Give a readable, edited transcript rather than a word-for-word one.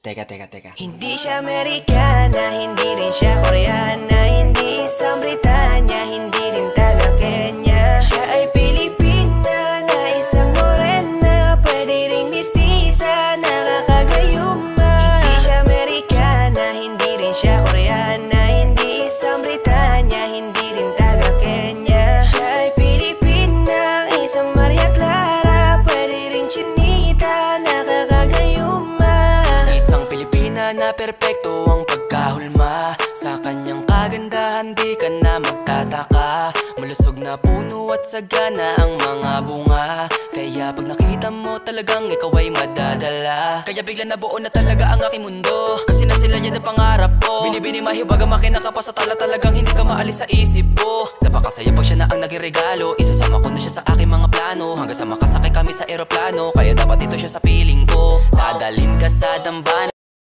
Teka. Hindi siya Amerikana, hindi rin siya Koreana, hindi isang Britanya, hindi rin taga Kenya. Siya ay Pilipina na isang morena, pwede ring mistisa, nakakagayuma. Hindi siya Amerikana, hindi rin siya Koreana, hindi isang Britanya, hindi rin taga Kenya. Siya ay Pilipina, isang Maria Clara, pwede ring chinita, nakakagayuma. Na perpekto ang pagkahulma sa kanyang kagandahan, di ka na magtataka. Malusog na puno at sagana ang mga bunga, kaya pag nakita mo talagang ikaw ay madadala. Kaya bigla nabuo na talaga ang aking mundo, kasi na sila yan ang pangarap ko. Binibini mahiwaga makinaka pa sa tala, talagang hindi ka maalis sa isip ko. Napakasaya pag siya na ang naging regalo, isasama ko na siya sa aking mga plano, hanggang sa makasakay kami sa eroplano. Kaya dapat ito siya sa piling ko, dadalhin ka sa dambana